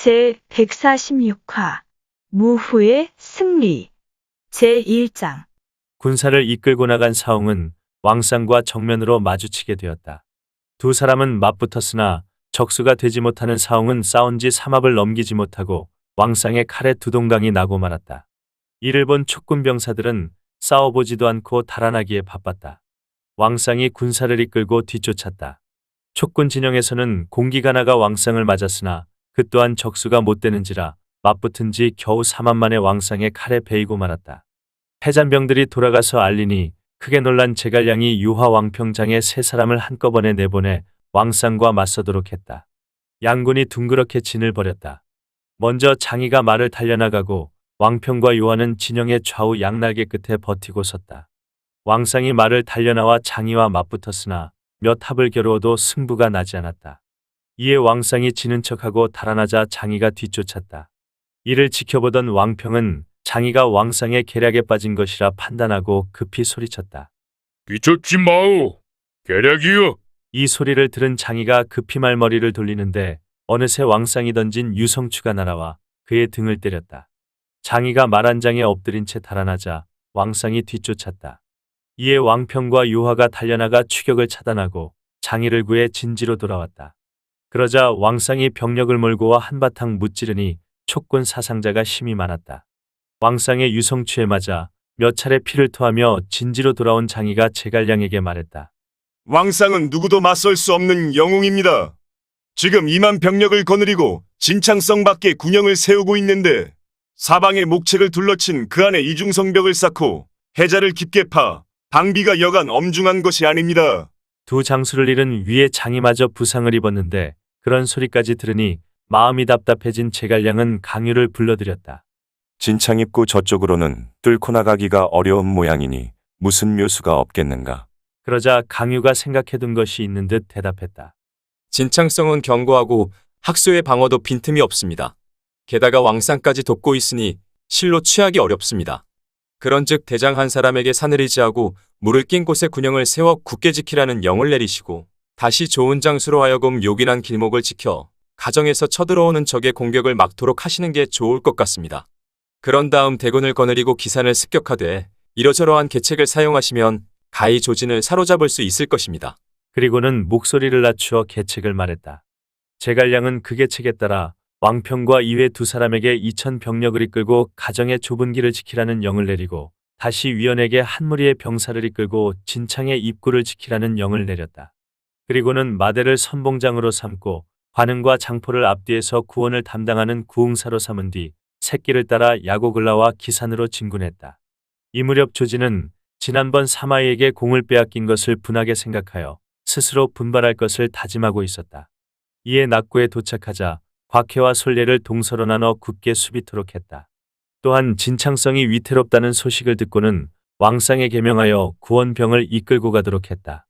제146화 무후의 승리 제1장 군사를 이끌고 나간 사홍은 왕상과 정면으로 마주치게 되었다. 두 사람은 맞붙었으나 적수가 되지 못하는 사홍은 싸운 지 3합을 넘기지 못하고 왕상의 칼에 두동강이 나고 말았다. 이를 본 촉군 병사들은 싸워보지도 않고 달아나기에 바빴다. 왕상이 군사를 이끌고 뒤쫓았다. 촉군 진영에서는 공기가 나가 왕상을 맞았으나 그 또한 적수가 못되는지라 맞붙은 지 겨우 3합 만에 왕상의 칼에 베이고 말았다. 패잔병들이 돌아가서 알리니 크게 놀란 제갈량이 유화 왕평장에 세 사람을 한꺼번에 내보내 왕상과 맞서도록 했다. 양군이 둥그렇게 진을 벌였다. 먼저 장의가 말을 달려나가고 왕평과 유화는 진영의 좌우 양날개 끝에 버티고 섰다. 왕상이 말을 달려나와 장의와 맞붙었으나 몇 합을 겨루어도 승부가 나지 않았다. 이에 왕상이 지는 척하고 달아나자 장의가 뒤쫓았다. 이를 지켜보던 왕평은 장의가 왕상의 계략에 빠진 것이라 판단하고 급히 소리쳤다. 뒤쫓지 마오. 계략이여. 이 소리를 들은 장의가 급히 말머리를 돌리는데 어느새 왕상이 던진 유성추가 날아와 그의 등을 때렸다. 장의가 말 한 장에 엎드린 채 달아나자 왕상이 뒤쫓았다. 이에 왕평과 유화가 달려나가 추격을 차단하고 장의를 구해 진지로 돌아왔다. 그러자 왕상이 병력을 몰고 와 한바탕 무찌르니 촉군 사상자가 심히 많았다. 왕상의 유성추에 맞아 몇 차례 피를 토하며 진지로 돌아온 장의가 제갈량에게 말했다. 왕상은 누구도 맞설 수 없는 영웅입니다. 지금 2만 병력을 거느리고 진창성 밖에 군영을 세우고 있는데 사방에 목책을 둘러친 그 안에 이중성벽을 쌓고 해자를 깊게 파 방비가 여간 엄중한 것이 아닙니다. 두 장수를 잃은 위에 장의마저 부상을 입었는데 그런 소리까지 들으니 마음이 답답해진 제갈량은 강유를 불러들였다. 진창 입구 저쪽으로는 뚫고 나가기가 어려운 모양이니 무슨 묘수가 없겠는가. 그러자 강유가 생각해둔 것이 있는 듯 대답했다. 진창성은 견고하고 학수의 방어도 빈틈이 없습니다. 게다가 왕상까지 돕고 있으니 실로 취하기 어렵습니다. 그런즉 대장 한 사람에게 산을 의지하고 물을 낀 곳에 군영을 세워 굳게 지키라는 영을 내리시고 다시 좋은 장수로 하여금 요긴한 길목을 지켜 가정에서 쳐들어오는 적의 공격을 막도록 하시는 게 좋을 것 같습니다. 그런 다음 대군을 거느리고 기산을 습격하되 이러저러한 계책을 사용하시면 가히 조진을 사로잡을 수 있을 것입니다. 그리고는 목소리를 낮추어 계책을 말했다. 제갈량은 그 계책에 따라 왕평과 이외 두 사람에게 2천 병력을 이끌고 가정의 좁은 길을 지키라는 영을 내리고 다시 위원에게 한 무리의 병사를 이끌고 진창의 입구를 지키라는 영을 내렸다. 그리고는 마대를 선봉장으로 삼고 관흥과 장포를 앞뒤에서 구원을 담당하는 구응사로 삼은 뒤 새끼를 따라 야고글라와 기산으로 진군했다. 이 무렵 조진은 지난번 사마이에게 공을 빼앗긴 것을 분하게 생각하여 스스로 분발할 것을 다짐하고 있었다. 이에 낙고에 도착하자 곽해와 솔례를 동서로 나눠 굳게 수비토록 했다. 또한 진창성이 위태롭다는 소식을 듣고는 왕상에 계명하여 구원병을 이끌고 가도록 했다.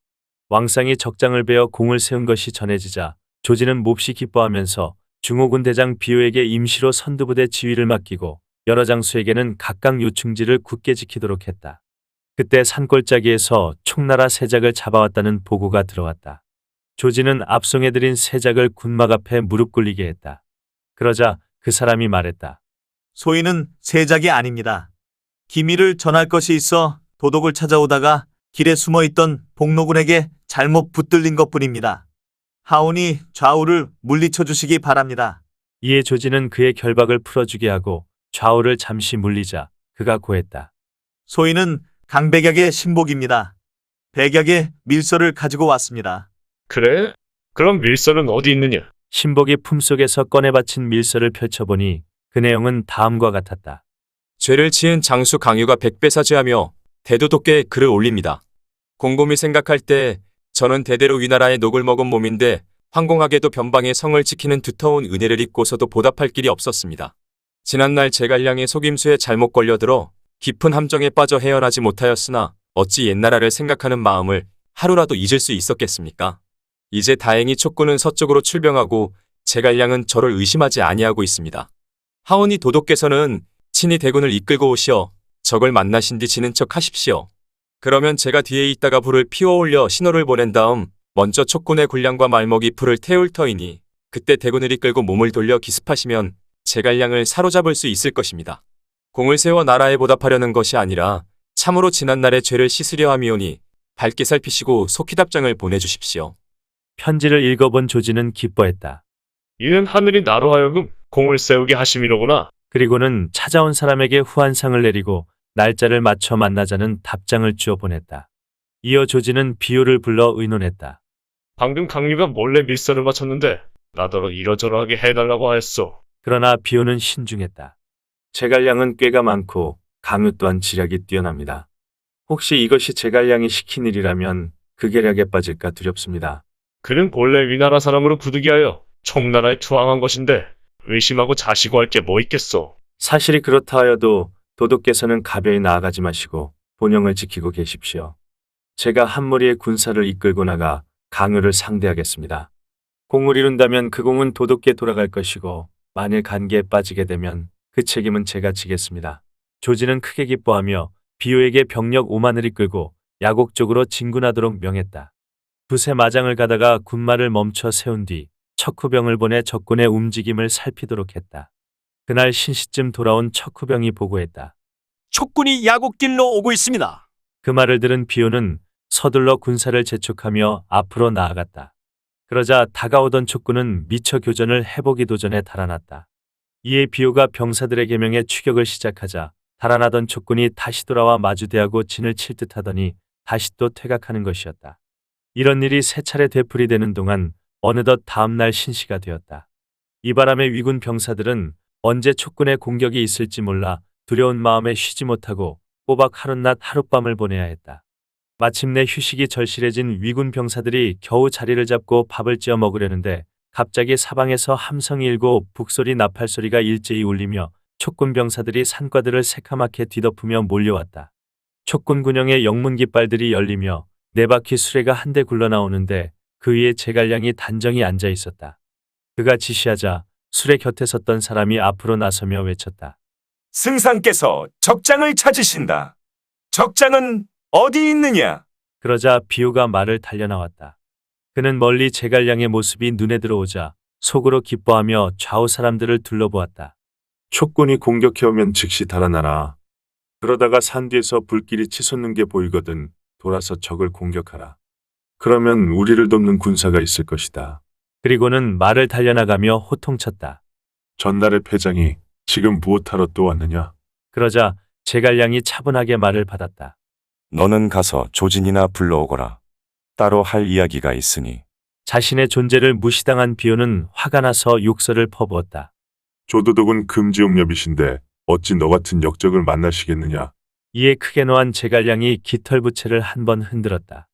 왕상이 적장을 베어 공을 세운 것이 전해지자 조진은 몹시 기뻐하면서 중호군 대장 비호에게 임시로 선두부대 지휘를 맡기고 여러 장수에게는 각각 요충지를 굳게 지키도록 했다. 그때 산골짜기에서 총나라 세작을 잡아왔다는 보고가 들어왔다. 조진은 압송해드린 세작을 군막 앞에 무릎 꿇리게 했다. 그러자 그 사람이 말했다. 소인은 세작이 아닙니다. 기밀을 전할 것이 있어 도독을 찾아오다가 길에 숨어있던 복노군에게 잘못 붙들린 것뿐입니다. 하오니 좌우를 물리쳐 주시기 바랍니다. 이에 조진은 그의 결박을 풀어주게 하고 좌우를 잠시 물리자 그가 고했다. 소인은 강백약의 신복입니다. 백약의 밀서를 가지고 왔습니다. 그래? 그럼 밀서는 어디 있느냐? 신복이 품속에서 꺼내 바친 밀서를 펼쳐보니 그 내용은 다음과 같았다. 죄를 지은 장수 강유가 백배사죄하며 대도독계에 글을 올립니다. 곰곰이 생각할 때 저는 대대로 위나라의 녹을 먹은 몸인데 황공하게도 변방의 성을 지키는 두터운 은혜를 잊고서도 보답할 길이 없었습니다. 지난날 제갈량의 속임수에 잘못 걸려들어 깊은 함정에 빠져 헤어나지 못하였으나 어찌 옛나라를 생각하는 마음을 하루라도 잊을 수 있었겠습니까? 이제 다행히 촉군은 서쪽으로 출병하고 제갈량은 저를 의심하지 아니하고 있습니다. 하오니 도독께서는 친히 대군을 이끌고 오시어 적을 만나신 뒤 지는 척 하십시오. 그러면 제가 뒤에 있다가 불을 피워 올려 신호를 보낸 다음 먼저 촉군의 군량과 말먹이 불을 태울 터이니 그때 대군을 이끌고 몸을 돌려 기습하시면 제갈량을 사로잡을 수 있을 것입니다. 공을 세워 나라에 보답하려는 것이 아니라 참으로 지난날의 죄를 씻으려 함이오니 밝게 살피시고 속히 답장을 보내주십시오. 편지를 읽어본 조지는 기뻐했다. 이는 하늘이 나로 하여금 공을 세우게 하심이로구나. 그리고는 찾아온 사람에게 후한상을 내리고 날짜를 맞춰 만나자는 답장을 주어 보냈다. 이어 조지는 비호를 불러 의논했다. 방금 강유가 몰래 밀서를 맞췄는데 나더러 이러저러하게 해달라고 하였소. 그러나 비호는 신중했다. 제갈량은 꾀가 많고 강유 또한 지략이 뛰어납니다. 혹시 이것이 제갈량이 시킨 일이라면 그 계략에 빠질까 두렵습니다. 그는 본래 위나라 사람으로 부득이하여 총나라에 투항한 것인데 의심하고 자시고 할 게 뭐 있겠소. 사실이 그렇다 하여도 도독께서는 가벼이 나아가지 마시고 본영을 지키고 계십시오. 제가 한 무리의 군사를 이끌고 나가 강유를 상대하겠습니다. 공을 이룬다면 그 공은 도독께 돌아갈 것이고 만일 간계에 빠지게 되면 그 책임은 제가 지겠습니다. 조지는 크게 기뻐하며 비호에게 병력 5만을 이끌고 야곡 쪽으로 진군하도록 명했다. 두세 마장을 가다가 군마를 멈춰 세운 뒤 척후병을 보내 적군의 움직임을 살피도록 했다. 그날 신시쯤 돌아온 척후병이 보고했다. 촉군이 야곡길로 오고 있습니다. 그 말을 들은 비호는 서둘러 군사를 재촉하며 앞으로 나아갔다. 그러자 다가오던 촉군은 미처 교전을 해보기 도전에 달아났다. 이에 비호가 병사들의 계명에 추격을 시작하자 달아나던 촉군이 다시 돌아와 마주대하고 진을 칠 듯하더니 다시 또 퇴각하는 것이었다. 이런 일이 세 차례 되풀이되는 동안 어느덧 다음날 신시가 되었다. 이 바람에 위군 병사들은 언제 촉군의 공격이 있을지 몰라 두려운 마음에 쉬지 못하고 꼬박 하룻낮 하룻밤을 보내야 했다. 마침내 휴식이 절실해진 위군 병사들이 겨우 자리를 잡고 밥을 지어 먹으려는데 갑자기 사방에서 함성이 일고 북소리 나팔소리가 일제히 울리며 촉군 병사들이 산과들을 새카맣게 뒤덮으며 몰려왔다. 촉군 군영의 영문 깃발들이 열리며 네 바퀴 수레가 한데 굴러나오는데 그 위에 제갈량이 단정히 앉아 있었다. 그가 지시하자 수레 곁에 섰던 사람이 앞으로 나서며 외쳤다. 승상께서 적장을 찾으신다. 적장은 어디 있느냐? 그러자 비호가 말을 달려나왔다. 그는 멀리 제갈량의 모습이 눈에 들어오자 속으로 기뻐하며 좌우 사람들을 둘러보았다. 촉군이 공격해오면 즉시 달아나라. 그러다가 산 뒤에서 불길이 치솟는 게 보이거든 돌아서 적을 공격하라. 그러면 우리를 돕는 군사가 있을 것이다. 그리고는 말을 달려나가며 호통쳤다. 전날의 패장이 지금 무엇하러 또 왔느냐? 그러자 제갈량이 차분하게 말을 받았다. 너는 가서 조진이나 불러오거라. 따로 할 이야기가 있으니. 자신의 존재를 무시당한 비호는 화가 나서 욕설을 퍼부었다. 조도독은 금지옥렵이신데 어찌 너 같은 역적을 만나시겠느냐? 이에 크게 노한 제갈량이 깃털부채를 한 번 흔들었다.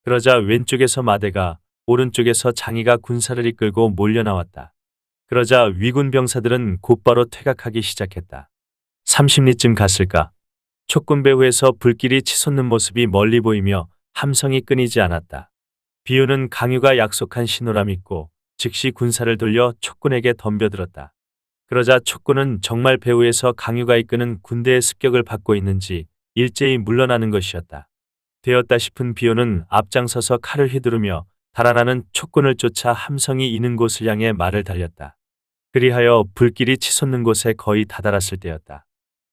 그러자 왼쪽에서 마대가 오른쪽에서 장의가 군사를 이끌고 몰려 나왔다. 그러자 위군 병사들은 곧바로 퇴각하기 시작했다. 30리쯤 갔을까? 촉군 배후에서 불길이 치솟는 모습이 멀리 보이며 함성이 끊이지 않았다. 비호는 강유가 약속한 신호라 믿고 즉시 군사를 돌려 촉군에게 덤벼들었다. 그러자 촉군은 정말 배후에서 강유가 이끄는 군대의 습격을 받고 있는지 일제히 물러나는 것이었다. 되었다 싶은 비호는 앞장서서 칼을 휘두르며 달아나는 촉군을 쫓아 함성이 이는 곳을 향해 말을 달렸다. 그리하여 불길이 치솟는 곳에 거의 다다랐을 때였다.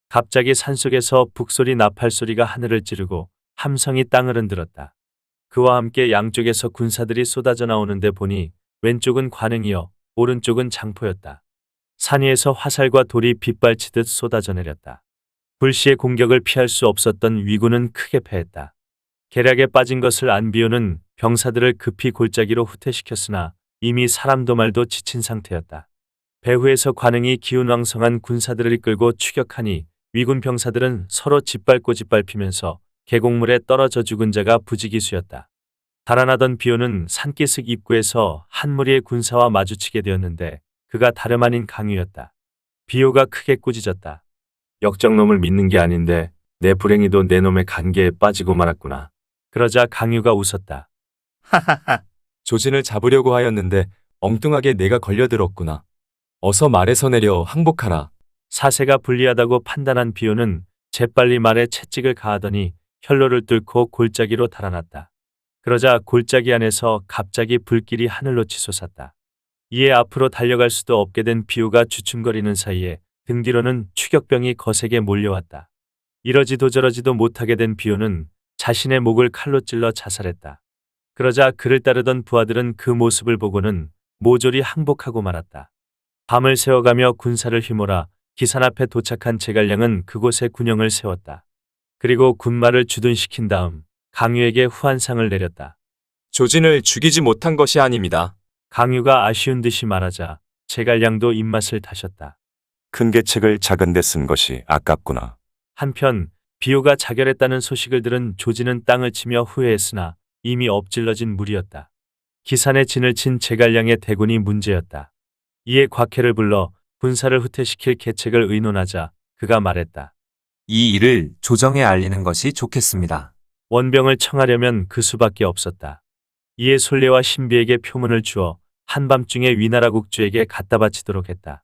갑자기 산속에서 북소리 나팔소리가 하늘을 찌르고 함성이 땅을 흔들었다. 그와 함께 양쪽에서 군사들이 쏟아져 나오는데 보니 왼쪽은 관흥이요 오른쪽은 장포였다. 산 위에서 화살과 돌이 빗발치듯 쏟아져 내렸다. 불시의 공격을 피할 수 없었던 위군은 크게 패했다. 계략에 빠진 것을 안 비호는 병사들을 급히 골짜기로 후퇴시켰으나 이미 사람도 말도 지친 상태였다. 배후에서 관흥이 기운왕성한 군사들을 이끌고 추격하니 위군 병사들은 서로 짓밟고 짓밟히면서 계곡물에 떨어져 죽은 자가 부지기수였다. 달아나던 비호는 산기슭 입구에서 한 무리의 군사와 마주치게 되었는데 그가 다름 아닌 강유였다. 비호가 크게 꾸짖었다. 역적놈을 믿는 게 아닌데 내 불행히도 내 놈의 간계에 빠지고 말았구나. 그러자 강유가 웃었다. 하하하. 조진을 잡으려고 하였는데 엉뚱하게 내가 걸려들었구나. 어서 말에서 내려 항복하라. 사세가 불리하다고 판단한 비호는 재빨리 말에 채찍을 가하더니 혈로를 뚫고 골짜기로 달아났다. 그러자 골짜기 안에서 갑자기 불길이 하늘로 치솟았다. 이에 앞으로 달려갈 수도 없게 된 비호가 주춤거리는 사이에 등 뒤로는 추격병이 거세게 몰려왔다. 이러지도 저러지도 못하게 된 비호는 자신의 목을 칼로 찔러 자살했다. 그러자 그를 따르던 부하들은 그 모습을 보고는 모조리 항복하고 말았다. 밤을 새워가며 군사를 휘몰아 기산 앞에 도착한 제갈량은 그곳에 군영을 세웠다. 그리고 군마를 주둔시킨 다음 강유에게 후한상을 내렸다. 조진을 죽이지 못한 것이 아닙니다. 강유가 아쉬운 듯이 말하자 제갈량도 입맛을 다셨다. 큰 계책을 작은 데 쓴 것이 아깝구나. 한편 비호가 자결했다는 소식을 들은 조진은 땅을 치며 후회했으나 이미 엎질러진 물이었다. 기산에 진을 친 제갈량의 대군이 문제였다. 이에 곽해를 불러 군사를 후퇴시킬 계책을 의논하자 그가 말했다. 이 일을 조정에 알리는 것이 좋겠습니다. 원병을 청하려면 그 수밖에 없었다. 이에 솔레와 신비에게 표문을 주어 한밤중에 위나라 국주에게 갖다 바치도록 했다.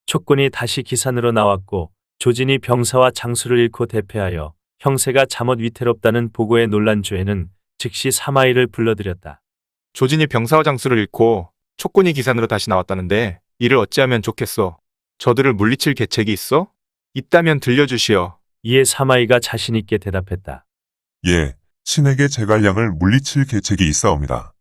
촉군이 다시 기산으로 나왔고 조진이 병사와 장수를 잃고 대패하여 형세가 잠옷 위태롭다는 보고에 놀란 조에는 즉시 사마이를 불러들였다. 조진이 병사와 장수를 잃고 촉군이 기산으로 다시 나왔다는데 이를 어찌하면 좋겠소? 저들을 물리칠 계책이 있어? 있다면 들려주시오. 이에 사마이가 자신 있게 대답했다. 예, 신에게 제갈량을 물리칠 계책이 있사옵니다.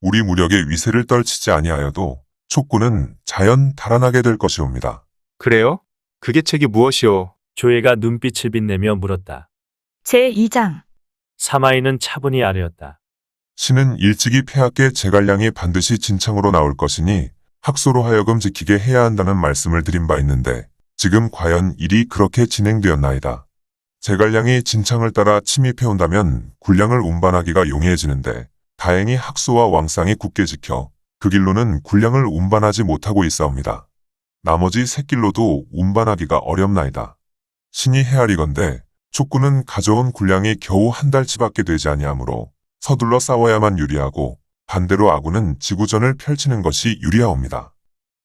우리 무력의 위세를 떨치지 아니하여도 촉군은 자연 달아나게 될 것이옵니다. 그래요? 그 계책이 무엇이오? 조회가 눈빛을 빛내며 물었다. 제2장 사마이는 차분히 아뢰었다. 신은 일찍이 폐하께 제갈량이 반드시 진창으로 나올 것이니 학소로 하여금 지키게 해야 한다는 말씀을 드린 바 있는데 지금 과연 일이 그렇게 진행되었나이다. 제갈량이 진창을 따라 침입해온다면 군량을 운반하기가 용이해지는데 다행히 학소와 왕상이 굳게 지켜 그 길로는 군량을 운반하지 못하고 있사옵니다. 나머지 샛길로도 운반하기가 어렵나이다. 신이 헤아리건대 촉군은 가져온 군량이 겨우 한 달치밖에 되지 아니하므로 서둘러 싸워야만 유리하고 반대로 아군은 지구전을 펼치는 것이 유리하옵니다.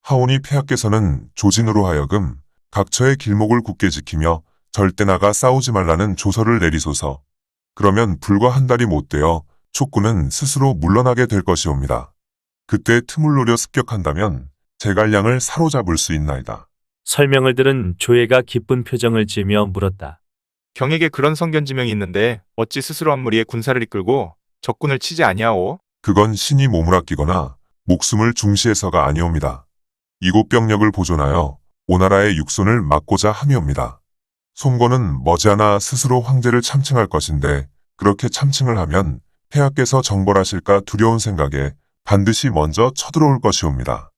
하오니 폐하께서는 조진으로 하여금 각처의 길목을 굳게 지키며 절대 나가 싸우지 말라는 조서를 내리소서. 그러면 불과 한 달이 못 되어 촉군은 스스로 물러나게 될 것이옵니다. 그때 틈을 노려 습격한다면 제갈량을 사로잡을 수 있나이다. 설명을 들은 조회가 기쁜 표정을 지으며 물었다. 경에게 그런 성견지명이 있는데 어찌 스스로 한 무리의 군사를 이끌고 적군을 치지 아니하오? 그건 신이 몸을 아끼거나 목숨을 중시해서가 아니옵니다. 이곳 병력을 보존하여 오나라의 육손을 막고자 함이옵니다. 송건은 머지않아 스스로 황제를 참칭할 것인데 그렇게 참칭을 하면 폐하께서 정벌하실까 두려운 생각에 반드시 먼저 쳐들어올 것이옵니다.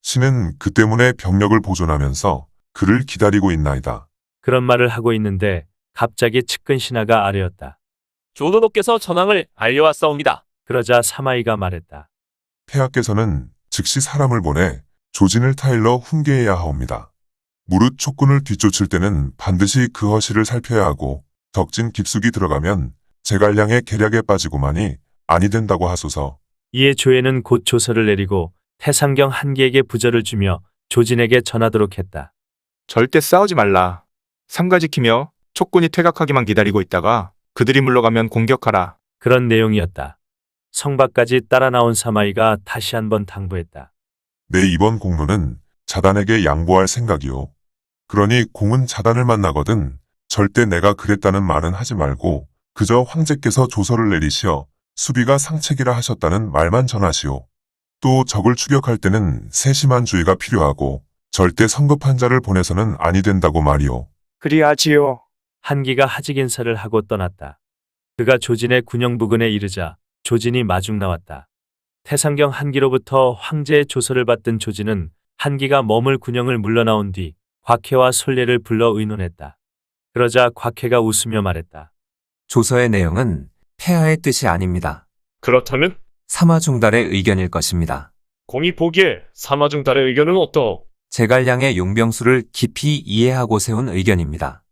신은 그 때문에 병력을 보존하면서 그를 기다리고 있나이다. 그런 말을 하고 있는데 갑자기 측근 신하가 아뢰었다. 조도독께서 전황을 알려왔사옵니다. 그러자 사마이가 말했다. 폐하께서는 즉시 사람을 보내 조진을 타일러 훈계해야 하옵니다. 무릇 촉군을 뒤쫓을 때는 반드시 그 허실을 살펴야 하고 덕진 깊숙이 들어가면 제갈량의 계략에 빠지고만이 아니 된다고 하소서. 이에 조회는 곧 조서를 내리고 태상경 한계에게 부절을 주며 조진에게 전하도록 했다. 절대 싸우지 말라. 삼가 지키며 촉군이 퇴각하기만 기다리고 있다가 그들이 물러가면 공격하라. 그런 내용이었다. 성밖까지 따라 나온 사마이가 다시 한번 당부했다. 내 이번 공로는 자단에게 양보할 생각이오. 그러니 공은 자단을 만나거든 절대 내가 그랬다는 말은 하지 말고 그저 황제께서 조서를 내리시어 수비가 상책이라 하셨다는 말만 전하시오. 또 적을 추격할 때는 세심한 주의가 필요하고 절대 성급한 자를 보내서는 아니 된다고 말이오. 그리하지요. 한기가 하직 인사를 하고 떠났다. 그가 조진의 군영 부근에 이르자 조진이 마중 나왔다. 태상경 한기로부터 황제의 조서를 받던 조진은 한기가 머물 군영을 물러나온 뒤 곽해와 솔례를 불러 의논했다. 그러자 곽해가 웃으며 말했다. 조서의 내용은 폐하의 뜻이 아닙니다. 그렇다면 사마중달의 의견일 것입니다. 공이 보기에 사마중달의 의견은 어떠? 제갈량의 용병수를 깊이 이해하고 세운 의견입니다.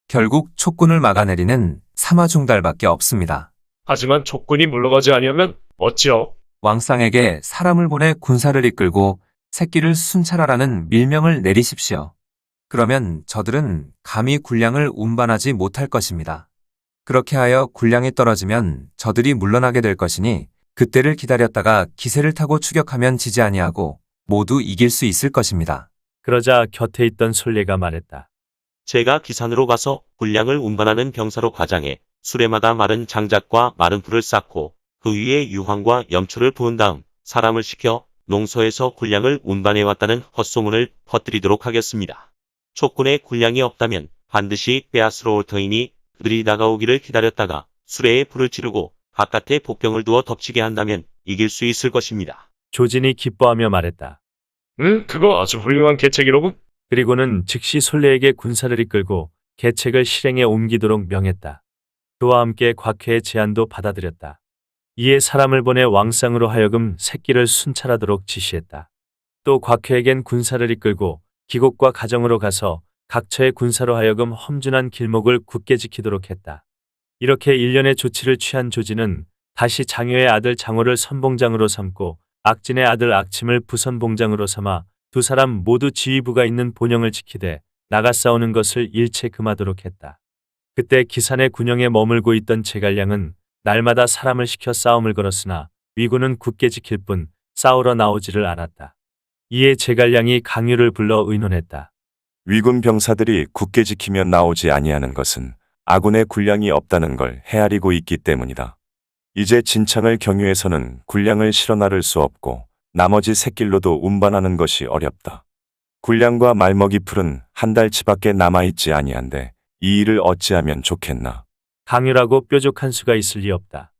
결국 촉군을 막아내리는 사마중달밖에 없습니다. 하지만 촉군이 물러가지 아니하면 어찌요? 왕상에게 사람을 보내 군사를 이끌고 새끼를 순찰하라는 밀명을 내리십시오. 그러면 저들은 감히 군량을 운반하지 못할 것입니다. 그렇게 하여 군량이 떨어지면 저들이 물러나게 될 것이니 그때를 기다렸다가 기세를 타고 추격하면 지지 아니하고 모두 이길 수 있을 것입니다. 그러자 곁에 있던 솔레가 말했다. 제가 기산으로 가서 군량을 운반하는 병사로 과장해 수레마다 마른 장작과 마른 불을 쌓고 그 위에 유황과 염초를 부은 다음 사람을 시켜 농소에서 군량을 운반해왔다는 헛소문을 퍼뜨리도록 하겠습니다. 촉군에 군량이 없다면 반드시 빼앗으러 올 터이니 그들이 다가오기를 기다렸다가 수레에 불을 지르고 바깥에 복병을 두어 덮치게 한다면 이길 수 있을 것입니다. 조진이 기뻐하며 말했다. 그거 아주 훌륭한 계책이로군. 그리고는 즉시 솔레에게 군사를 이끌고 계책을 실행에 옮기도록 명했다. 그와 함께 곽회의 제안도 받아들였다. 이에 사람을 보내 왕상으로 하여금 새끼를 순찰하도록 지시했다. 또 곽회에겐 군사를 이끌고 기곡과 가정으로 가서 각처의 군사로 하여금 험준한 길목을 굳게 지키도록 했다. 이렇게 일련의 조치를 취한 조진은 다시 장효의 아들 장호를 선봉장으로 삼고 악진의 아들 악침을 부선봉장으로 삼아 두 사람 모두 지휘부가 있는 본영을 지키되 나가 싸우는 것을 일체 금하도록 했다. 그때 기산의 군영에 머물고 있던 제갈량은 날마다 사람을 시켜 싸움을 걸었으나 위군은 굳게 지킬 뿐 싸우러 나오지를 않았다. 이에 제갈량이 강유를 불러 의논했다. 위군 병사들이 굳게 지키며 나오지 아니하는 것은 아군의 군량이 없다는 걸 헤아리고 있기 때문이다. 이제 진창을 경유해서는 군량을 실어 나를 수 없고 나머지 샛길로도 운반하는 것이 어렵다. 군량과 말먹이 풀은 한 달치밖에 남아있지 아니한데 이 일을 어찌하면 좋겠나. 강유라고 뾰족한 수가 있을 리 없다.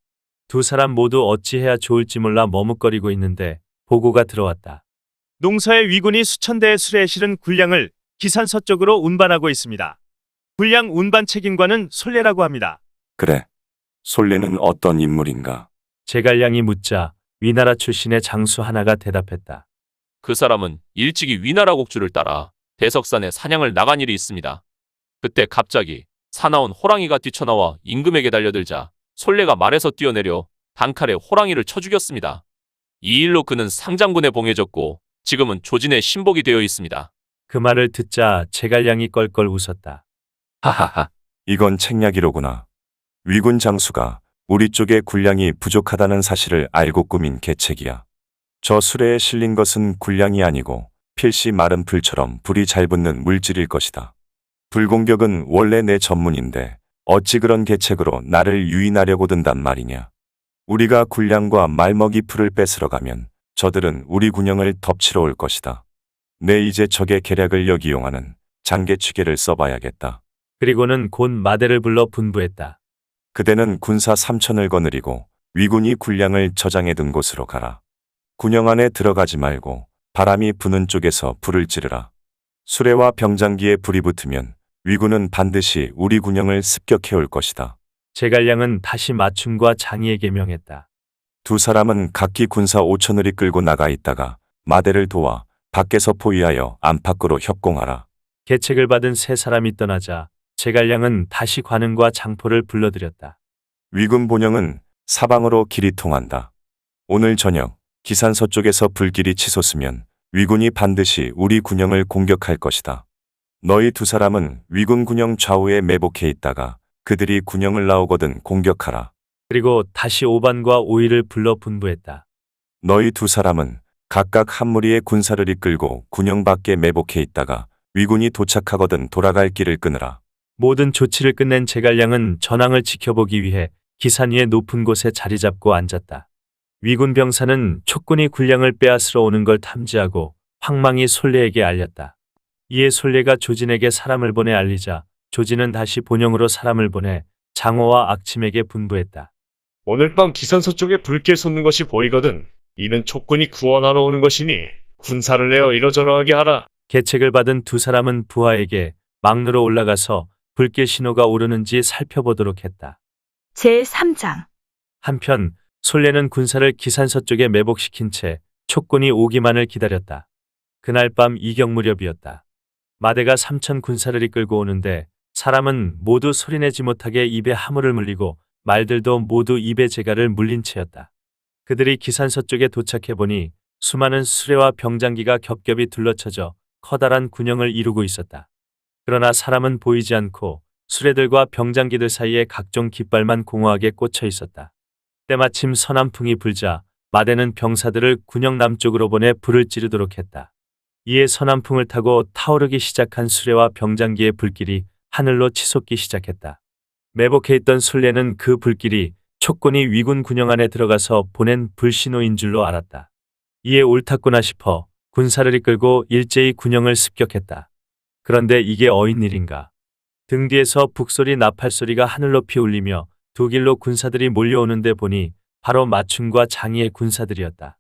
두 사람 모두 어찌해야 좋을지 몰라 머뭇거리고 있는데 보고가 들어왔다. 농서의 위군이 수천 대의 수레에 실은 군량을 기산 서쪽으로 운반하고 있습니다. 군량 운반 책임관은 솔레라고 합니다. 그래. 솔레는 어떤 인물인가? 제갈량이 묻자 위나라 출신의 장수 하나가 대답했다. 그 사람은 일찍이 위나라 곡주를 따라 대석산에 사냥을 나간 일이 있습니다. 그때 갑자기 사나운 호랑이가 뛰쳐나와 임금에게 달려들자 솔레가 말에서 뛰어내려 단칼에 호랑이를 쳐 죽였습니다. 이 일로 그는 상장군에 봉해졌고 지금은 조진의 신복이 되어 있습니다. 그 말을 듣자 제갈량이 껄껄 웃었다. 하하하. 이건 책략이로구나. 위군 장수가 우리 쪽에 군량이 부족하다는 사실을 알고 꾸민 계책이야. 저 수레에 실린 것은 군량이 아니고 필시 마른 풀처럼 불이 잘 붙는 물질일 것이다. 불공격은 원래 내 전문인데 어찌 그런 계책으로 나를 유인하려고 든단 말이냐. 우리가 군량과 말먹이 풀을 뺏으러 가면 저들은 우리 군영을 덮치러 올 것이다. 내 이제 적의 계략을 역이용하는 장계취계를 써봐야겠다. 그리고는 곧 마대를 불러 분부했다. 그대는 군사 3천을 거느리고 위군이 군량을 저장해 둔 곳으로 가라. 군영 안에 들어가지 말고 바람이 부는 쪽에서 불을 지르라. 수레와 병장기에 불이 붙으면 위군은 반드시 우리 군영을 습격해 올 것이다. 제갈량은 다시 맞춤과 장이에게 명했다. 두 사람은 각기 군사 5천을 이끌고 나가 있다가 마대를 도와 밖에서 포위하여 안팎으로 협공하라. 계책을 받은 세 사람이 떠나자 제갈량은 다시 관은과 장포를 불러들였다. 위군 본영은 사방으로 길이 통한다. 오늘 저녁 기산 서쪽에서 불길이 치솟으면 위군이 반드시 우리 군영을 공격할 것이다. 너희 두 사람은 위군 군영 좌우에 매복해 있다가 그들이 군영을 나오거든 공격하라. 그리고 다시 5반과 5위를 불러 분부했다. 너희 두 사람은 각각 한 무리의 군사를 이끌고 군영 밖에 매복해 있다가 위군이 도착하거든 돌아갈 길을 끊으라. 모든 조치를 끝낸 제갈량은 전황을 지켜보기 위해 기산 위의 높은 곳에 자리 잡고 앉았다. 위군 병사는 촉군이 군량을 빼앗으러 오는 걸 탐지하고 황망히 솔레에게 알렸다. 이에 솔레가 조진에게 사람을 보내 알리자 조진은 다시 본영으로 사람을 보내 장호와 악침에게 분부했다. 오늘 밤 기산 서쪽에 불길 솟는 것이 보이거든. 이는 촉군이 구원하러 오는 것이니 군사를 내어 이러저러하게 하라. 계책을 받은 두 사람은 부하에게 막루로 올라가서 불길 신호가 오르는지 살펴보도록 했다. 제3장 한편 솔레는 군사를 기산 서쪽에 매복시킨 채 촉군이 오기만을 기다렸다. 그날 밤 이경 무렵이었다. 마대가 3천 군사를 이끌고 오는데 사람은 모두 소리내지 못하게 입에 하물을 물리고 말들도 모두 입에 재갈을 물린 채였다. 그들이 기산 서쪽에 도착해보니 수많은 수레와 병장기가 겹겹이 둘러쳐져 커다란 군영을 이루고 있었다. 그러나 사람은 보이지 않고 수레들과 병장기들 사이에 각종 깃발만 공허하게 꽂혀 있었다. 때마침 서남풍이 불자 마대는 병사들을 군영 남쪽으로 보내 불을 지르도록 했다. 이에 서남풍을 타고 타오르기 시작한 수레와 병장기의 불길이 하늘로 치솟기 시작했다. 매복해 있던 순례는 그 불길이 촉군이 위군 군영 안에 들어가서 보낸 불신호인 줄로 알았다. 이에 옳았구나 싶어 군사를 이끌고 일제히 군영을 습격했다. 그런데 이게 어인 일인가. 등 뒤에서 북소리 나팔소리가 하늘 높이 울리며 두 길로 군사들이 몰려오는데 보니 바로 마충과 장의의 군사들이었다.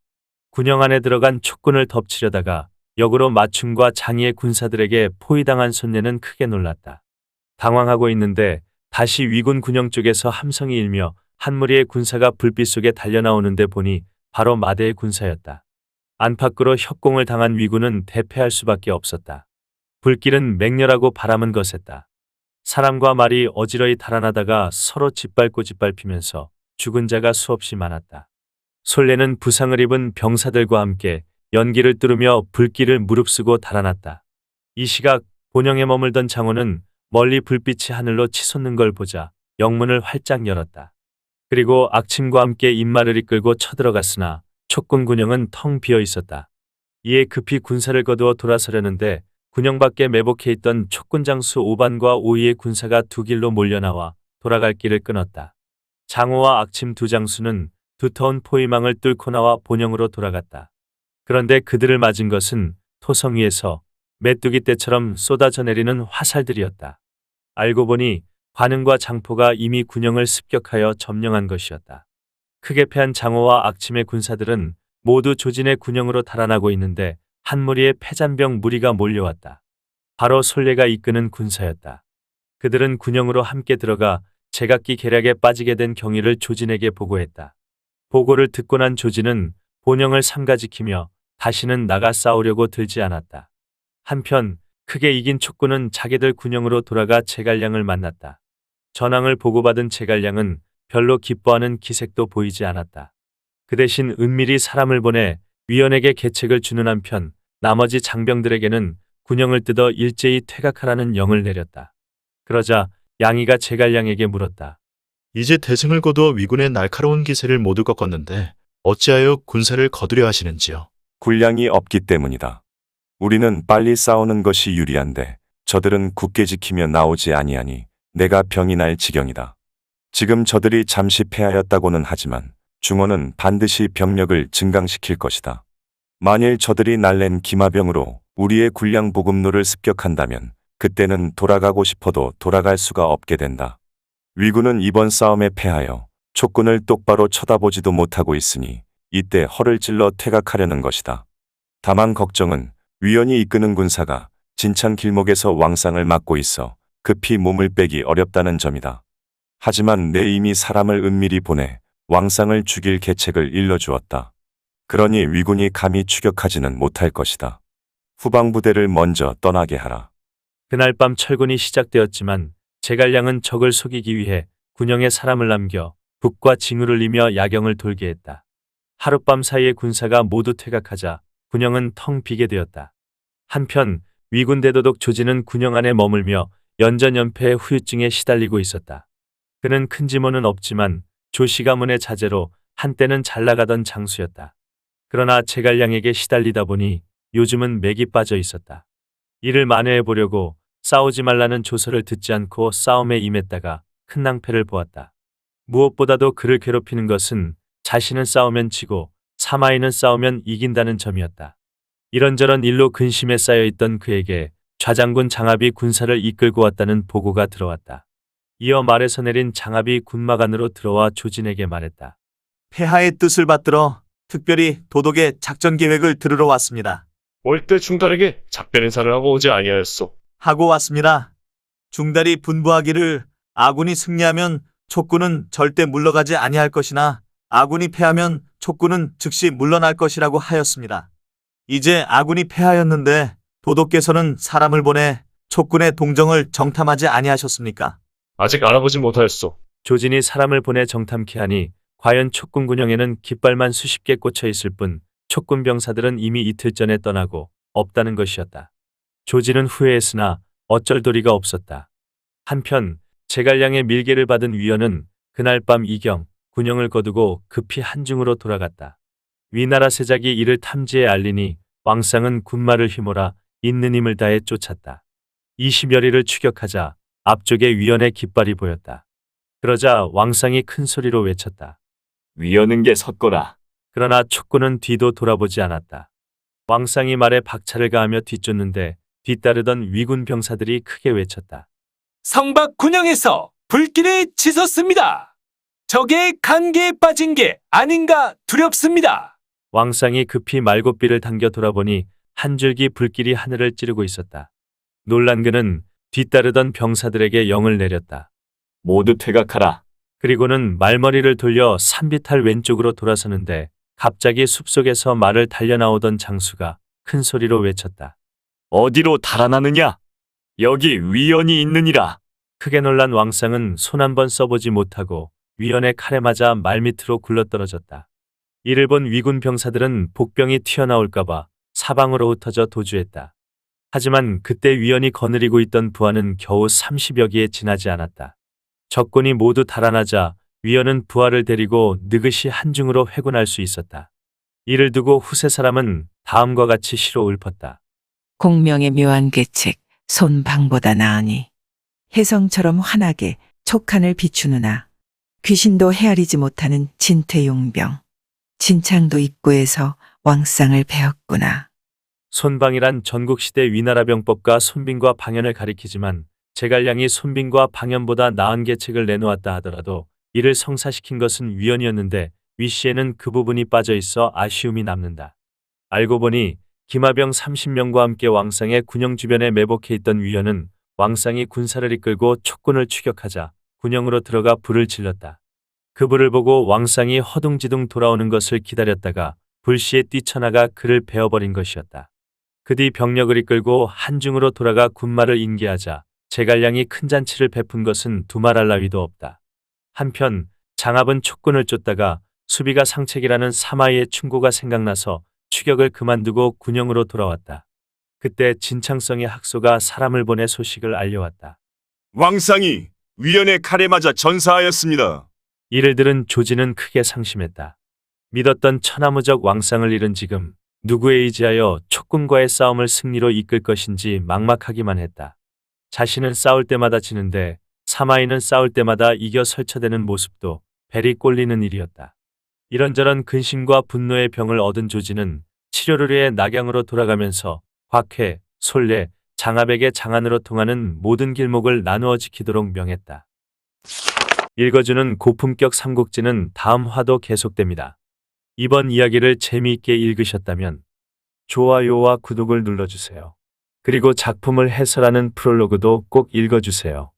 군영 안에 들어간 촉군을 덮치려다가 역으로 마충과 장의의 군사들에게 포위당한 손내는 크게 놀랐다. 당황하고 있는데 다시 위군 군영 쪽에서 함성이 일며 한 무리의 군사가 불빛 속에 달려나오는데 보니 바로 마대의 군사였다. 안팎으로 협공을 당한 위군은 대패할 수밖에 없었다. 불길은 맹렬하고 바람은 거셌다. 사람과 말이 어지러이 달아나다가 서로 짓밟고 짓밟히면서 죽은 자가 수없이 많았다. 솔레는 부상을 입은 병사들과 함께 연기를 뚫으며 불길을 무릅쓰고 달아났다. 이 시각 본영에 머물던 장호는 멀리 불빛이 하늘로 치솟는 걸 보자 영문을 활짝 열었다. 그리고 악침과 함께 인마를 이끌고 쳐들어갔으나 촉군 군영은 텅 비어 있었다. 이에 급히 군사를 거두어 돌아서려는데 군영 밖에 매복해 있던 촉군 장수 5반과 5위의 군사가 두 길로 몰려나와 돌아갈 길을 끊었다. 장호와 악침 두 장수는 두터운 포위망을 뚫고 나와 본영으로 돌아갔다. 그런데 그들을 맞은 것은 토성 위에서 메뚜기 떼처럼 쏟아져 내리는 화살들이었다. 알고 보니 관흥과 장포가 이미 군영을 습격하여 점령한 것이었다. 크게 패한 장호와 악침의 군사들은 모두 조진의 군영으로 달아나고 있는데 한 무리의 패잔병 무리가 몰려왔다. 바로 솔레가 이끄는 군사였다. 그들은 군영으로 함께 들어가 제각기 계략에 빠지게 된 경위를 조진에게 보고했다. 보고를 듣고 난 조진은 본영을 삼가지키며 다시는 나가 싸우려고 들지 않았다. 한편 크게 이긴 촉군은 자기들 군영으로 돌아가 제갈량을 만났다. 전황을 보고받은 제갈량은 별로 기뻐하는 기색도 보이지 않았다. 그 대신 은밀히 사람을 보내 위원에게 계책을 주는 한편 나머지 장병들에게는 군영을 뜯어 일제히 퇴각하라는 영을 내렸다. 그러자 양이가 제갈량에게 물었다. 이제 대승을 거두어 위군의 날카로운 기세를 모두 꺾었는데 어찌하여 군사를 거두려 하시는지요? 군량이 없기 때문이다. 우리는 빨리 싸우는 것이 유리한데 저들은 굳게 지키며 나오지 아니하니 내가 병이 날 지경이다. 지금 저들이 잠시 패하였다고는 하지만 중원은 반드시 병력을 증강시킬 것이다. 만일 저들이 날랜 기마병으로 우리의 군량 보급로를 습격한다면 그때는 돌아가고 싶어도 돌아갈 수가 없게 된다. 위군은 이번 싸움에 패하여 촉군을 똑바로 쳐다보지도 못하고 있으니 이때 허를 찔러 퇴각하려는 것이다. 다만 걱정은 위원이 이끄는 군사가 진창 길목에서 왕상을 막고 있어 급히 몸을 빼기 어렵다는 점이다. 하지만 내 이미 사람을 은밀히 보내 왕상을 죽일 계책을 일러주었다. 그러니 위군이 감히 추격하지는 못할 것이다. 후방부대를 먼저 떠나게 하라. 그날 밤 철군이 시작되었지만 제갈량은 적을 속이기 위해 군영에 사람을 남겨 북과 징후를 이며 야경을 돌게 했다. 하룻밤 사이에 군사가 모두 퇴각하자 군영은 텅 비게 되었다. 한편 위군 대도독 조진은 군영 안에 머물며 연전연패의 후유증에 시달리고 있었다. 그는 큰 지모는 없지만 조씨 가문의 자제로 한때는 잘 나가던 장수였다. 그러나 제갈량에게 시달리다 보니 요즘은 맥이 빠져 있었다. 이를 만회해 보려고 싸우지 말라는 조서를 듣지 않고 싸움에 임했다가 큰 낭패를 보았다. 무엇보다도 그를 괴롭히는 것은 자신은 싸우면 지고 사마이는 싸우면 이긴다는 점이었다. 이런저런 일로 근심에 쌓여있던 그에게 좌장군 장압이 군사를 이끌고 왔다는 보고가 들어왔다. 이어 말에서 내린 장압이 군마관으로 들어와 조진에게 말했다. 폐하의 뜻을 받들어 특별히 도독의 작전 계획을 들으러 왔습니다. 올 때 중달에게 작별 인사를 하고 오지 아니하였소. 하고 왔습니다. 중달이 분부하기를 아군이 승리하면 촉군은 절대 물러가지 아니할 것이나 아군이 패하면 촉군은 즉시 물러날 것이라고 하였습니다. 이제 아군이 패하였는데 도독께서는 사람을 보내 촉군의 동정을 정탐하지 아니하셨습니까? 아직 알아보지 못하였소. 조진이 사람을 보내 정탐케 하니 과연 촉군 군영에는 깃발만 수십 개 꽂혀 있을 뿐 촉군 병사들은 이미 이틀 전에 떠나고 없다는 것이었다. 조진은 후회했으나 어쩔 도리가 없었다. 한편 제갈량의 밀계를 받은 위원은 그날 밤 이경 군영을 거두고 급히 한중으로 돌아갔다. 위나라 세작이 이를 탐지해 알리니 왕상은 군마를 휘몰아 있는 힘을 다해 쫓았다. 20여리를 추격하자 앞쪽에 위원의 깃발이 보였다. 그러자 왕상이 큰 소리로 외쳤다. 위원은 게 섰거라. 그러나 촉구는 뒤도 돌아보지 않았다. 왕상이 말에 박차를 가하며 뒤쫓는데 뒤따르던 위군 병사들이 크게 외쳤다. 성박 군영에서 불길이 치솟습니다. 적의 간계에 빠진 게 아닌가 두렵습니다. 왕상이 급히 말고삐를 당겨 돌아보니 한 줄기 불길이 하늘을 찌르고 있었다. 놀란 그는 뒤따르던 병사들에게 영을 내렸다. 모두 퇴각하라. 그리고는 말머리를 돌려 산비탈 왼쪽으로 돌아서는데 갑자기 숲속에서 말을 달려나오던 장수가 큰 소리로 외쳤다. 어디로 달아나느냐? 여기 위원이 있느니라. 크게 놀란 왕상은 손 한 번 써보지 못하고 위원의 칼에 맞아 말밑으로 굴러떨어졌다. 이를 본 위군 병사들은 복병이 튀어나올까봐 사방으로 흩어져 도주했다. 하지만 그때 위원이 거느리고 있던 부하는 겨우 30여 기에 지나지 않았다. 적군이 모두 달아나자 위원은 부하를 데리고 느긋이 한중으로 회군할 수 있었다. 이를 두고 후세 사람은 다음과 같이 시로 읊었다. 공명의 묘한 계책, 손방보다 나으니 혜성처럼 환하게 촉한을 비추느나 귀신도 헤아리지 못하는 진퇴용병. 진창도 입구에서 왕상을 배웠구나. 손방이란 전국시대 위나라 병법과 손빈과 방연을 가리키지만 제갈량이 손빈과 방연보다 나은 계책을 내놓았다 하더라도 이를 성사시킨 것은 위원이었는데 위씨에는 그 부분이 빠져 있어 아쉬움이 남는다. 알고 보니 기마병 30명과 함께 왕상의 군영 주변에 매복해 있던 위원은 왕상이 군사를 이끌고 촉군을 추격하자 군영으로 들어가 불을 질렀다. 그 불을 보고 왕상이 허둥지둥 돌아오는 것을 기다렸다가 불시에 뛰쳐나가 그를 베어버린 것이었다. 그 뒤 병력을 이끌고 한중으로 돌아가 군마를 인계하자 제갈량이 큰 잔치를 베푼 것은 두말할 나위도 없다. 한편 장압은 촉군을 쫓다가 수비가 상책이라는 사마이의 충고가 생각나서 추격을 그만두고 군영으로 돌아왔다. 그때 진창성의 학소가 사람을 보내 소식을 알려왔다. 왕상이 위원의 칼에 맞아 전사하였습니다. 이를 들은 조지는 크게 상심했다. 믿었던 천하무적 왕상을 잃은 지금 누구에 의지하여 촉군과의 싸움을 승리로 이끌 것인지 막막하기만 했다. 자신은 싸울 때마다 지는데 사마이는 싸울 때마다 이겨 설쳐대는 모습도 벨이 꼴리는 일이었다. 이런저런 근심과 분노의 병을 얻은 조지는 치료를 위해 낙양으로 돌아가면서 곽회, 솔례, 장압에게 장안으로 통하는 모든 길목을 나누어 지키도록 명했다. 읽어주는 고품격 삼국지는 다음 화도 계속됩니다. 이번 이야기를 재미있게 읽으셨다면 좋아요와 구독을 눌러주세요. 그리고 작품을 해설하는 프롤로그도 꼭 읽어주세요.